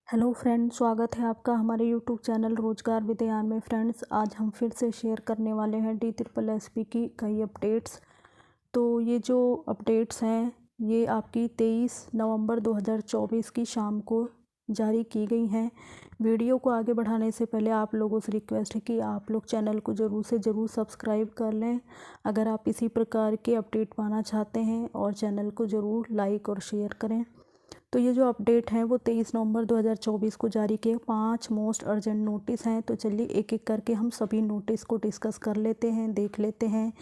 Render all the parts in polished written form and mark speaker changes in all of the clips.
Speaker 1: Hello friends, स्वागत है आपका हमारे यूट्यूब चैनल रोजगार विद्यान में। फ्रेंड्स, आज हम फिर से शेयर करने वाले हैं DSSB की कई अपडेट्स। तो ये जो अपडेट्स हैं ये आपकी 23 नवंबर 2024 की शाम को जारी की गई हैं। वीडियो को आगे बढ़ाने से पहले आप लोगों से रिक्वेस्ट है कि आप लोग चैनल को ज़रूर से ज़रूर सब्सक्राइब कर लें अगर आप इसी प्रकार के अपडेट पाना चाहते हैं, और चैनल को ज़रूर लाइक और शेयर करें। तो ये जो अपडेट हैं वो 23 नवंबर 2024 को जारी किए 5 मोस्ट अर्जेंट नोटिस हैं। तो चलिए एक एक करके हम सभी नोटिस को डिस्कस कर लेते हैं, देख लेते हैं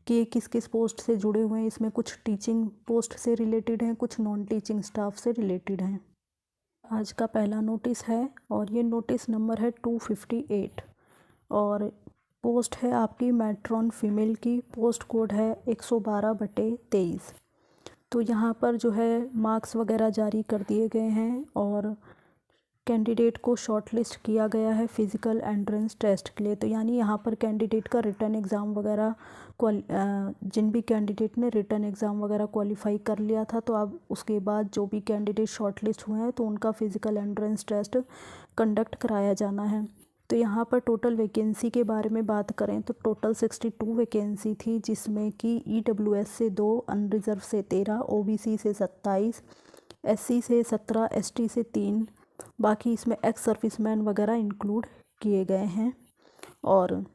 Speaker 1: कि ये किस किस पोस्ट से जुड़े हुए हैं। इसमें कुछ टीचिंग पोस्ट से रिलेटेड हैं, कुछ नॉन टीचिंग स्टाफ से रिलेटेड हैं। आज का पहला नोटिस है और ये नोटिस नंबर है 258 और पोस्ट है आपकी मैट्रॉन फीमेल की। पोस्ट कोड है 112/23। तो यहाँ पर जो है मार्क्स वगैरह जारी कर दिए गए हैं और कैंडिडेट को शॉर्टलिस्ट किया गया है फ़िज़िकल एंट्रेंस टेस्ट के लिए। तो यानी यहाँ पर कैंडिडेट का रिटर्न एग्ज़ाम वगैरह जिन भी कैंडिडेट ने रिटर्न एग्ज़ाम वगैरह क्वालिफाई कर लिया था, तो अब उसके बाद जो भी कैंडिडेट शॉर्टलिस्ट हुए हैं तो उनका फ़िज़िकल एंट्रेंस टेस्ट कंडक्ट कराया जाना है। तो यहाँ पर टोटल वैकेंसी के बारे में बात करें तो टोटल 62 वैकेंसी थी, जिसमें कि EWS से 2, अनरिज़र्व से 13, OBC से 27, SC से 17, ST से 3, बाकी इसमें एक्स सर्विसमैन वगैरह इंक्लूड किए गए हैं। और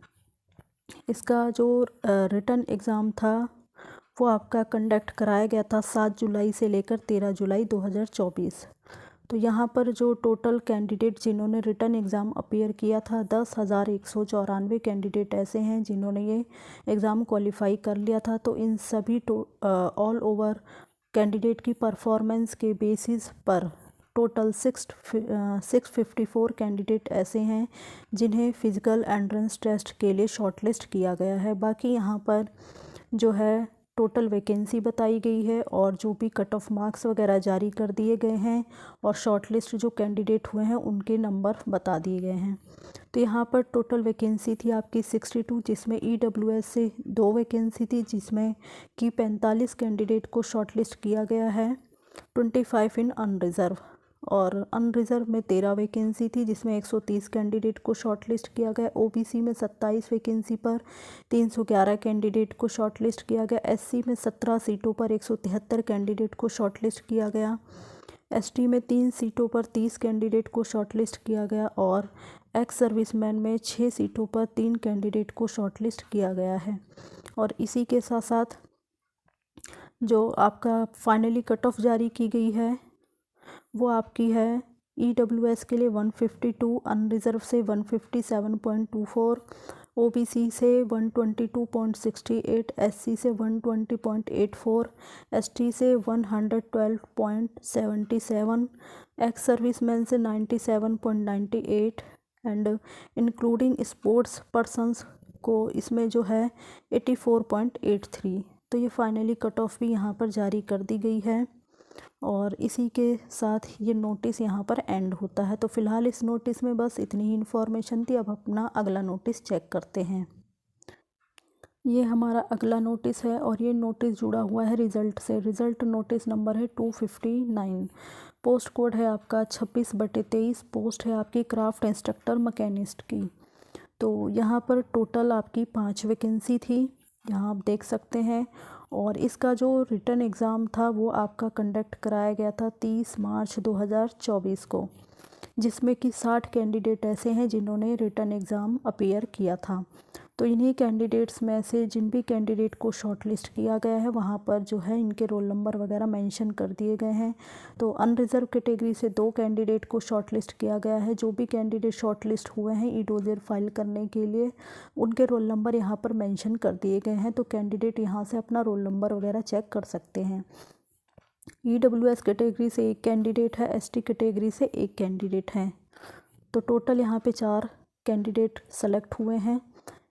Speaker 1: इसका जो रिटर्न एग्ज़ाम था वो आपका कंडक्ट कराया गया था 7 जुलाई से लेकर 13 जुलाई 2024। तो यहाँ पर जो टोटल कैंडिडेट जिन्होंने रिटर्न एग्ज़ाम अपीयर किया था 10,194 कैंडिडेट ऐसे हैं जिन्होंने ये एग्ज़ाम क्वालिफाई कर लिया था। तो इन सभी ऑल ओवर कैंडिडेट की परफॉर्मेंस के बेसिस पर टोटल 654 कैंडिडेट ऐसे हैं जिन्हें फ़िज़िकल एंट्रेंस टेस्ट के लिए शॉर्टलिस्ट किया गया है। बाकी यहाँ पर जो है टोटल वैकेंसी बताई गई है और जो भी कट ऑफ मार्क्स वगैरह जारी कर दिए गए हैं और शॉर्टलिस्ट जो कैंडिडेट हुए हैं उनके नंबर बता दिए गए हैं। तो यहाँ पर टोटल वैकेंसी थी आपकी 62, जिसमें EWS से 2 वैकेंसी थी, जिसमें कि 45 कैंडिडेट को शॉर्टलिस्ट किया गया है, 25 इन अनरिज़र्व। और अनरिज़र्व में 13 वैकेंसी थी, जिसमें 130 कैंडिडेट को शॉर्टलिस्ट किया गया। OBC में 27 वैकेंसी पर 311 कैंडिडेट को शॉर्टलिस्ट किया गया। SC में 17 सीटों पर 173 कैंडिडेट को शॉर्टलिस्ट किया गया। ST में 3 सीटों पर 30 कैंडिडेट को शॉर्टलिस्ट किया गया। और एक्स सर्विसमैन में 6 सीटों पर 3 कैंडिडेट को शॉर्टलिस्ट किया गया है। और इसी के साथ साथ जो आपका फाइनली कट ऑफ जारी की गई है वो आपकी है EWS के लिए 152, अनरिज़र्व से 157.24, OBC से 122.68, SC से 120.84, ST से 112.77, एक्स सर्विसमैन से 97.98 एंड इंक्लूडिंग स्पोर्ट्स पर्सन्स को इसमें जो है 84.83। तो ये फाइनली कट ऑफ भी यहाँ पर जारी कर दी गई है और इसी के साथ ये नोटिस यहाँ पर एंड होता है। तो फ़िलहाल इस नोटिस में बस इतनी ही इन्फॉर्मेशन थी। अब अपना अगला नोटिस चेक करते हैं। ये हमारा अगला नोटिस है और ये नोटिस जुड़ा हुआ है रिज़ल्ट से। रिज़ल्ट नोटिस नंबर है 259। पोस्ट कोड है आपका 26/23। पोस्ट है आपकी क्राफ्ट इंस्ट्रक्टर मैकेनिस्ट की। तो यहाँ पर टोटल आपकी 5 वैकेंसी थी, यहाँ आप देख सकते हैं। और इसका जो रिटर्न एग्ज़ाम था वो आपका कंडक्ट कराया गया था 30 मार्च 2024 को, जिसमें कि 60 कैंडिडेट ऐसे हैं जिन्होंने रिटर्न एग्ज़ाम अपीयर किया था। तो इन्हीं कैंडिडेट्स में से जिन भी कैंडिडेट को शॉर्टलिस्ट किया गया है वहाँ पर जो है इनके रोल नंबर वगैरह मेंशन कर दिए गए हैं। तो अनरिज़र्व कैटेगरी से 2 कैंडिडेट को शॉर्टलिस्ट किया गया है। जो भी कैंडिडेट शॉर्टलिस्ट हुए हैं ईडोजर फाइल करने के लिए, उनके रोल नंबर यहाँ पर मेंशन कर दिए गए हैं। तो कैंडिडेट यहाँ से अपना रोल नंबर वगैरह चेक कर सकते हैं। EWS कैटेगरी से 1 कैंडिडेट है, ST कैटेगरी से 1 कैंडिडेट है। तो टोटल यहाँ पे 4 कैंडिडेट सेलेक्ट हुए हैं।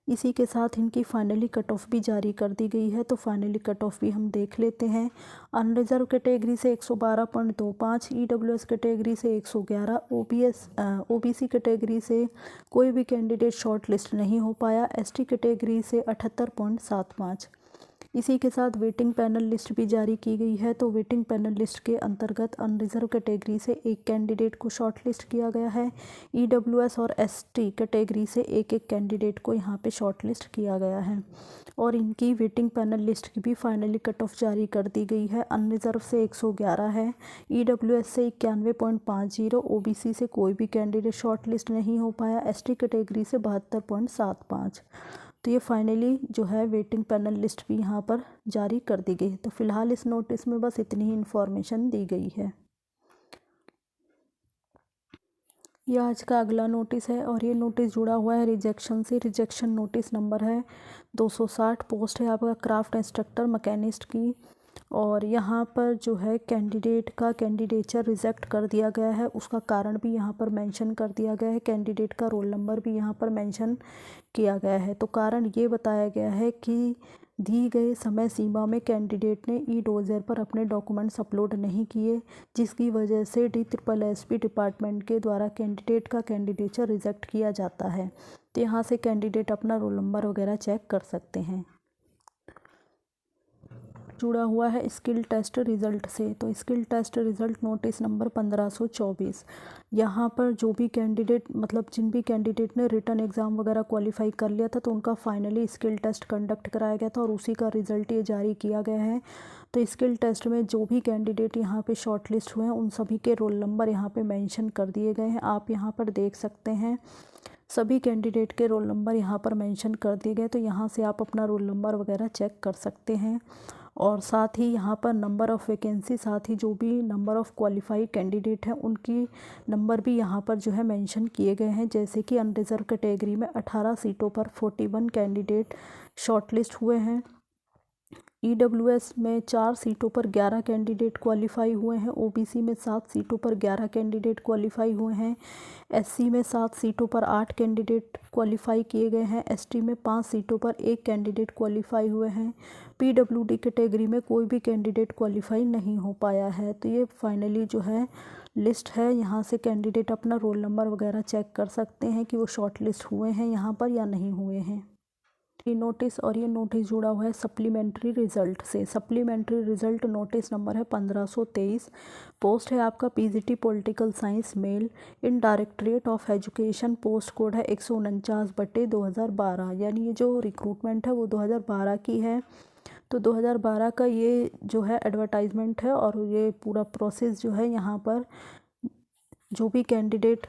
Speaker 1: इसी के साथ इनकी फाइनली कट ऑफ भी जारी कर दी गई है। तो फाइनली कट ऑफ भी हम देख लेते हैं। अनरिज़र्व कैटेगरी से 112.25, EWS कैटेगरी से 111, OBC कैटेगरी से कोई भी कैंडिडेट शॉर्ट लिस्ट नहीं हो पाया, ST कैटेगरी से 78.75, इसी के साथ वेटिंग पैनल लिस्ट भी जारी की गई है। तो वेटिंग पैनल लिस्ट के अंतर्गत अनरिजर्व कैटेगरी से एक कैंडिडेट को शॉर्टलिस्ट किया गया है। ईडब्ल्यूएस और एसटी कैटेगरी से एक एक कैंडिडेट को यहाँ पे शॉर्टलिस्ट किया गया है और इनकी वेटिंग पैनल लिस्ट की भी फाइनली कट ऑफ जारी कर दी गई है। अनरिजर्व से 111 है, ईडब्ल्यूएस से 91.50, ओबीसी से कोई भी कैंडिडेट शॉर्टलिस्ट नहीं हो पाया, एसटी कैटेगरी से 72.75। तो ये फाइनली जो है वेटिंग पैनल लिस्ट भी यहाँ पर जारी कर दी गई। तो फिलहाल इस नोटिस में बस इतनी ही इन्फॉर्मेशन दी गई है। ये आज का अगला नोटिस है और ये नोटिस जुड़ा हुआ है रिजेक्शन से। रिजेक्शन नोटिस नंबर है 260। पोस्ट है आपका क्राफ्ट इंस्ट्रक्टर मैकेनिस्ट की और यहाँ पर जो है कैंडिडेट का कैंडिडेचर रिजेक्ट कर दिया गया है। उसका कारण भी यहाँ पर मेंशन कर दिया गया है। कैंडिडेट का रोल नंबर भी यहाँ पर मेंशन किया गया है। तो कारण ये बताया गया है कि दी गए समय सीमा में कैंडिडेट ने ई-डोज़र पर अपने डॉक्यूमेंट्स अपलोड नहीं किए, जिसकी वजह से DSSP डिपार्टमेंट के द्वारा कैंडिडेट का कैंडिडेचर रिजेक्ट किया जाता है। तो यहाँ से कैंडिडेट अपना रोल नंबर वगैरह चेक कर सकते हैं। जुड़ा हुआ है स्किल टेस्ट रिज़ल्ट से। तो skill test result notice number 1524। यहाँ पर जो भी कैंडिडेट मतलब जिन भी कैंडिडेट ने रिटन एग्ज़ाम वगैरह क्वालिफाई कर लिया था तो उनका फाइनली स्किल टेस्ट कंडक्ट कराया गया था और उसी का रिज़ल्ट ये जारी किया गया है। तो स्किल टेस्ट में जो भी कैंडिडेट यहाँ पे शॉर्टलिस्ट हुए हैं उन सभी के रोल नंबर यहाँ पे मेंशन कर दिए गए हैं। आप यहाँ पर देख सकते हैं सभी कैंडिडेट के रोल नंबर यहाँ पर मेंशन कर दिए गए। तो यहाँ से आप अपना रोल नंबर वगैरह चेक कर सकते हैं और साथ ही यहाँ पर नंबर ऑफ़ वैकेंसी, साथ ही जो भी नंबर ऑफ़ क्वालिफाइड कैंडिडेट हैं उनकी नंबर भी यहाँ पर जो है मेंशन किए गए हैं। जैसे कि अनरिजर्व कैटेगरी में 18 सीटों पर 41 कैंडिडेट शॉर्टलिस्ट हुए हैं। ईडब्ल्यूएस में 4 सीटों पर 11 कैंडिडेट क्वालिफाई हुए हैं। ओबीसी में 7 सीटों पर 11 कैंडिडेट क्वालिफाई हुए हैं। एससी में 7 सीटों पर 8 कैंडिडेट क्वालिफाई किए गए हैं। एसटी में 5 सीटों पर 1 कैंडिडेट क्वालिफाई हुए हैं। पीडब्ल्यूडी कैटेगरी में कोई भी कैंडिडेट क्वालिफाई नहीं हो पाया है। तो ये फाइनली जो है लिस्ट है। यहाँ से कैंडिडेट अपना रोल नंबर वगैरह चेक कर सकते हैं कि वो शॉर्ट लिस्ट हुए हैं यहाँ पर या नहीं हुए हैं। ये नोटिस और ये नोटिस जुड़ा हुआ है सप्लीमेंट्री रिज़ल्ट से। सप्लीमेंट्री रिज़ल्ट नोटिस नंबर है 1523। पोस्ट है आपका PGT political science male in directorate of education. Post code है 149/2012। यानी ये जो रिक्रूटमेंट है वो 2012 की है। तो 2012 का ये जो है एडवर्टाइजमेंट है और ये पूरा प्रोसेस जो है यहाँ पर जो भी कैंडिडेट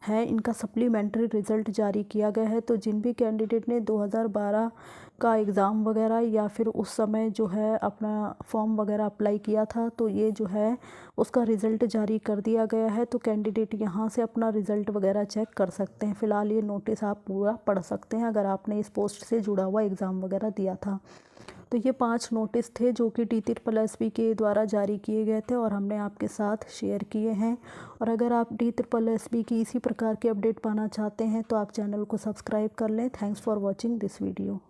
Speaker 1: है इनका सप्लीमेंट्री रिज़ल्ट जारी किया गया है। तो जिन भी कैंडिडेट ने 2012 का एग्ज़ाम वगैरह या फिर उस समय जो है अपना फॉर्म वगैरह अप्लाई किया था तो ये जो है उसका रिज़ल्ट जारी कर दिया गया है। तो कैंडिडेट यहाँ से अपना रिज़ल्ट वगैरह चेक कर सकते हैं। फ़िलहाल ये नोटिस आप पूरा पढ़ सकते हैं अगर आपने इस पोस्ट से जुड़ा हुआ एग्ज़ाम वगैरह दिया था। तो ये 5 नोटिस थे जो कि DSSP के द्वारा जारी किए गए थे और हमने आपके साथ शेयर किए हैं। और अगर आप DSSP की इसी प्रकार के अपडेट पाना चाहते हैं तो आप चैनल को सब्सक्राइब कर लें। Thanks for watching this video.